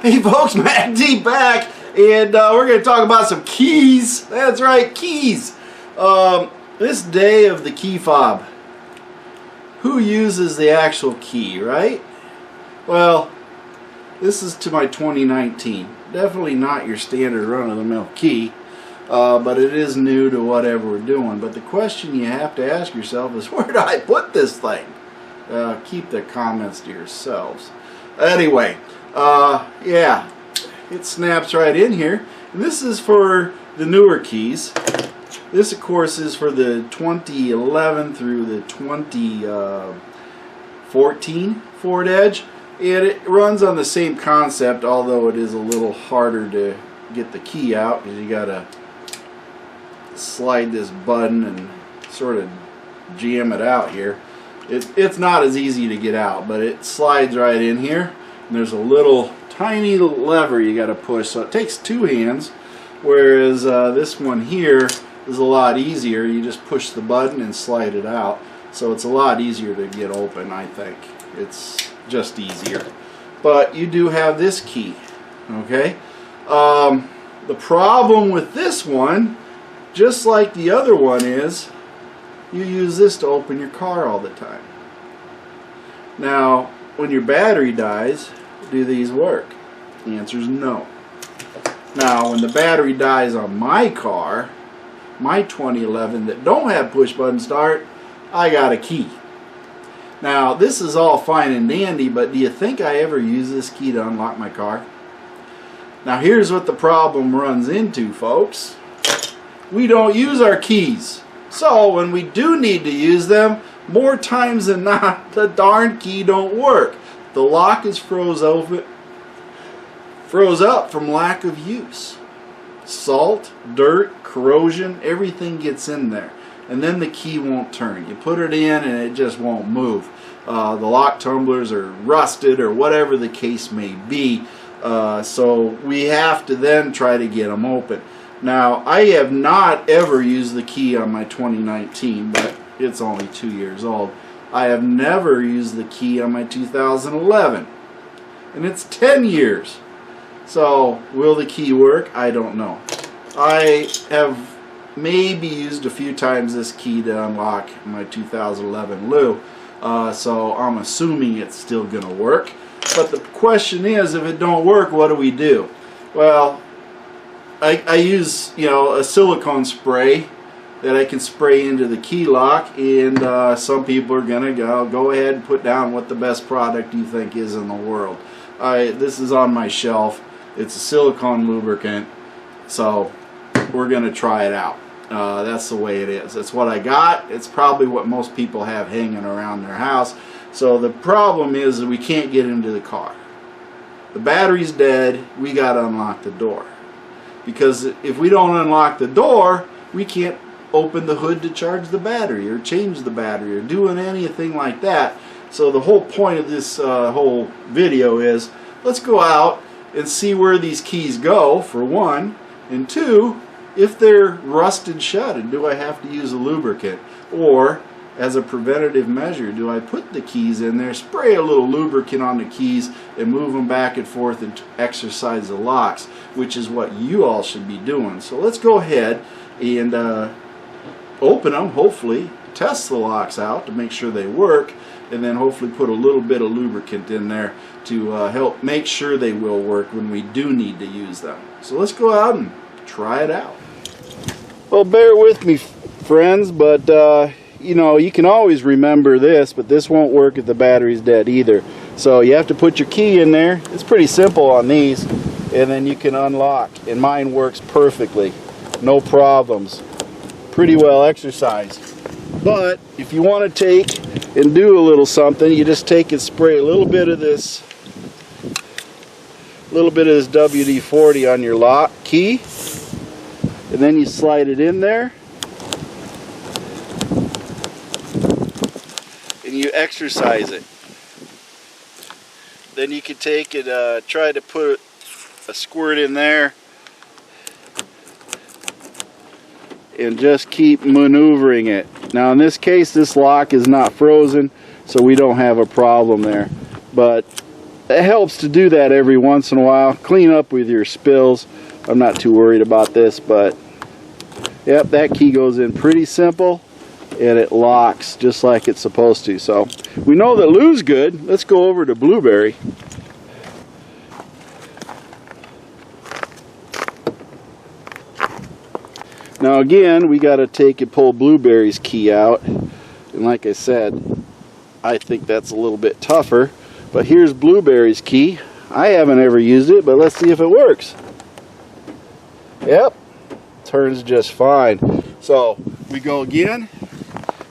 Hey folks, MACT back, and we're going to talk about some keys. That's right, keys. This day of the key fob. Who uses the actual key, right? Well, this is to my 2019. Definitely not your standard run-of-the-mill key, but it is new to whatever we're doing. But the question you have to ask yourself is, where do I put this thing? Keep the comments to yourselves. Anyway. Yeah, it snaps right in here. And this is for the newer keys. This, of course, is for the 2011 through the 2014 FORDEDGE. And it runs on the same concept, although it is a little harder to get the key out because you gotta slide this button and sort of jam it out here. It's not as easy to get out, but it slides right in here. And there's a little tiny lever you got to push, so it takes two hands, whereas this one here is a lot easier. You just push the button and slide it out, so it's a lot easier to get open. I think it's just easier, but you do have this key. Okay, the problem with this one, just like the other one, is you use this to open your car all the time. Now when your battery dies, do these work? The answer is no. Now when the battery dies on my car, my 2011 that don't have push button start, I got a key. Now this is all fine and dandy, but do you think I ever use this key to unlock my car? Now here's what the problem runs into, folks. We don't use our keys. So when we do need to use them, more times than not, the darn key don't work. The lock is froze up from lack of use. Salt, dirt, corrosion, everything gets in there. And then the key won't turn. You put it in and it just won't move. The lock tumblers are rusted or whatever the case may be. So we have to then try to get them open. Now, I have not ever used the key on my 2019, but it's only 2 years old. I have never used the key on my 2011, and it's 10 years. So, will the key work? I don't know. I have maybe used a few times this key to unlock my 2011 Lu, so I'm assuming it's still going to work. But the question is, if it don't work, what do we do? Well, I use, a silicone spray that I can spray into the key lock, and some people are gonna go ahead and put down what the best product you think is in the world. This is on my shelf. It's a silicone lubricant, so we're gonna try it out. That's the way it is. It's what I got. It's probably what most people have hanging around their house. So the problem is that we can't get into the car. The battery's dead. We gotta unlock the door. Because if we don't unlock the door, we can't open the hood to charge the battery or change the battery or doing anything like that. So the whole point of this whole video is, let's go out and see where these keys go, for one, and two, if they're rusted shut, and do I have to use a lubricant, or as a preventative measure, do I put the keys in there, spray a little lubricant on the keys, and move them back and forth and exercise the locks, which is what you all should be doing. So let's go ahead and open them, hopefully, test the locks out to make sure they work, and then hopefully put a little bit of lubricant in there to help make sure they will work when we do need to use them. So let's go out and try it out. Well, bear with me, friends, but you can always remember this, but this won't work if the battery's dead either. So you have to put your key in there. It's pretty simple on these, and then you can unlock, and mine works perfectly. No problems. Pretty well exercised. But if you want to take and do a little something, you just take and spray a little bit of this WD-40 on your lock key, and then you slide it in there, and you exercise it. Then you can take it, try to put a squirt in there, and just keep maneuvering it. Now in this case, this lock is not frozen, so we don't have a problem there. But it helps to do that every once in a while. Clean up with your spills. I'm not too worried about this, but yep, that key goes in pretty simple and it locks just like it's supposed to. So we know that Lou's good. Let's go over to Blueberry. Now again, we got to take and pull Blueberry's key out, and like I said, I think that's a little bit tougher. But here's Blueberry's key. I haven't ever used it, but let's see if it works. Yep, turns just fine. So we go again.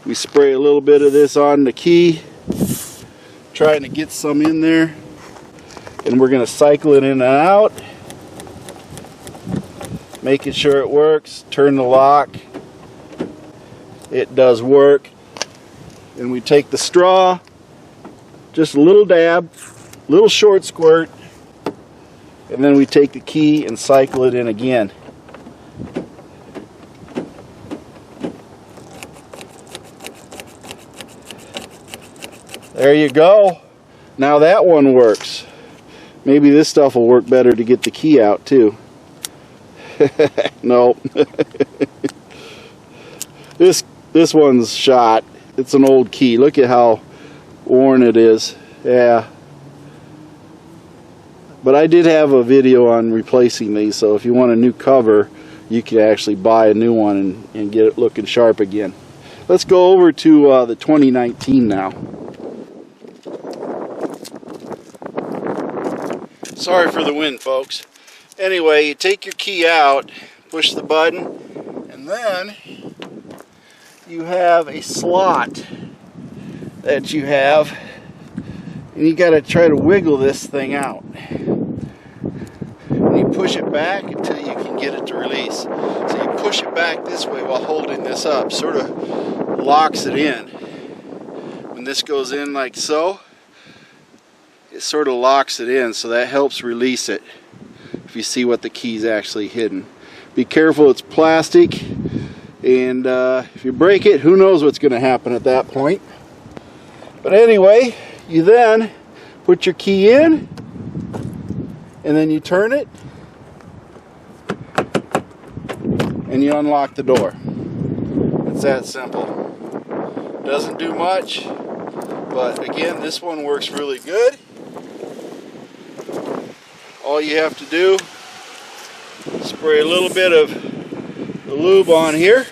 We spray a little bit of this on the key, trying to get some in there, and we're going to cycle it in and out, making sure it works. Turn the lock. It does work. And we take the straw, just a little dab, little short squirt, and then we take the key and cycle it in again. There you go. Now that one works. Maybe this stuff will work better to get the key out too. Nope. This one's shot. It's an old key. Look at how worn it is. Yeah. But I did have a video on replacing these, so if you want a new cover, you can actually buy a new one and get it looking sharp again. Let's go over to the 2019 now. Sorry for the wind, folks. Anyway, you take your key out, push the button, and then you have a slot that you have, and you got to try to wiggle this thing out. And you push it back until you can get it to release. So you push it back this way while holding this up, sort of locks it in. When this goes in like so, it sort of locks it in, so that helps release it. If you see what the key's actually hidden. Be careful, it's plastic, and if you break it, who knows what's going to happen at that point. But anyway, you then put your key in, and then you turn it, and you unlock the door. It's that simple. Doesn't do much, but again, this one works really good. All you have to do, spray a little bit of the lube on here,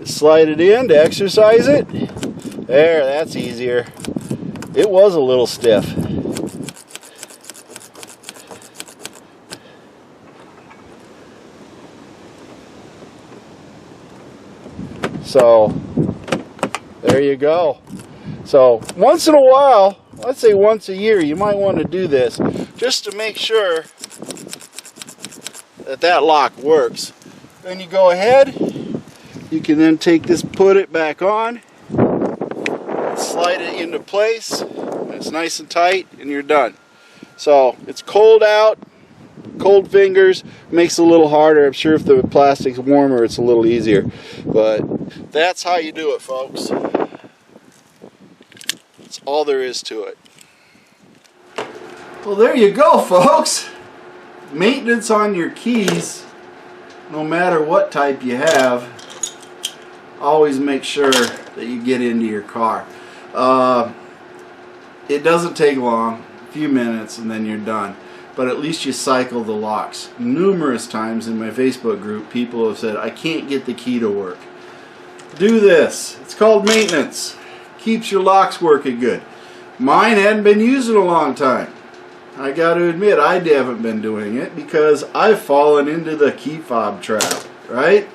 slide it in to exercise it. There, that's easier. It was a little stiff. So there you go. So once in a while, let's say once a year, you might want to do this just to make sure that that lock works. Then you go ahead, you can then take this, put it back on, slide it into place, and it's nice and tight, and you're done. So it's cold out, cold fingers, makes it a little harder. I'm sure if the plastic's warmer, it's a little easier. But that's how you do it, folks. That's all there is to it. Well, there you go, folks. Maintenance on your keys, no matter what type you have, always make sure that you get into your car. It doesn't take long, a few minutes, and then you're done. But at least you cycle the locks. Numerous times in my Facebook group, people have said, I can't get the key to work. Do this. It's called maintenance. Keeps your locks working good. Mine hadn't been used in a long time. I got to admit, I haven't been doing it because I've fallen into the key fob trap, right?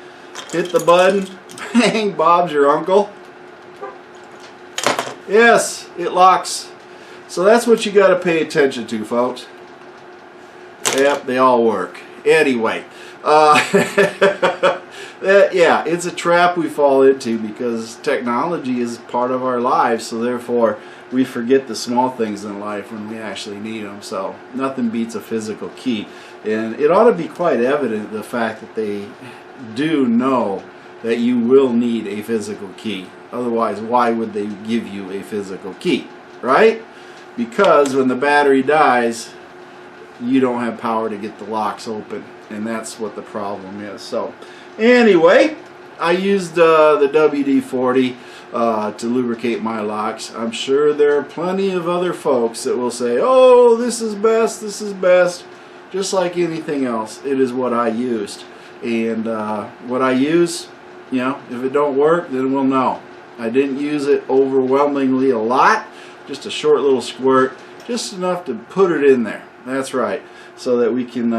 Hit the button, bang, Bob's your uncle. Yes, it locks. So that's what you got to pay attention to, folks. Yep, they all work. Anyway, yeah, it's a trap we fall into because technology is part of our lives, so therefore we forget the small things in life when we actually need them. So nothing beats a physical key. And it ought to be quite evident the fact that they do know that you will need a physical key. Otherwise, why would they give you a physical key, right? Because when the battery dies, you don't have power to get the locks open, and that's what the problem is. So anyway, I used the WD-40 to lubricate my locks. I'm sure there are plenty of other folks that will say, oh, this is best, this is best. Just like anything else, it is what I used. And what I use, you know, if it don't work, then we'll know. I didn't use it overwhelmingly a lot, just a short little squirt, just enough to put it in there. That's right, so that we can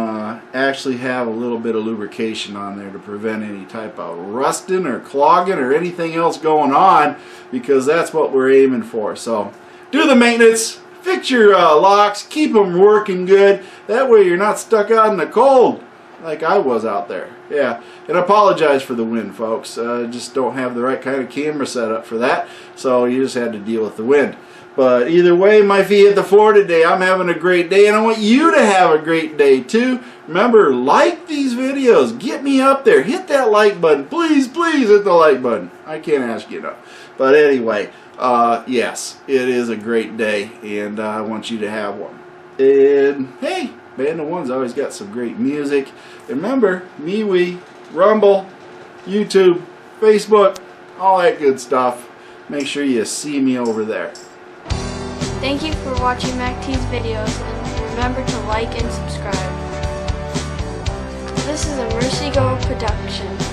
actually have a little bit of lubrication on there to prevent any type of rusting or clogging or anything else going on, because that's what we're aiming for. So do the maintenance, fix your locks, keep them working good. That way you're not stuck out in the cold like I was out there. Yeah, and I apologize for the wind, folks. Just don't have the right kind of camera set up for that, so you just had to deal with the wind. But either way, my feet hit the floor today. I'm having a great day, and I want you to have a great day too. Remember, like these videos. Get me up there. Hit that like button. Please, please hit the like button. I can't ask you enough. But anyway, yes, it is a great day, and I want you to have one. And hey, Band of One's always got some great music. And remember, MeWe, Rumble, YouTube, Facebook, all that good stuff. Make sure you see me over there. Thank you for watching MACT's videos, and remember to like and subscribe. This is a Mercy Go production.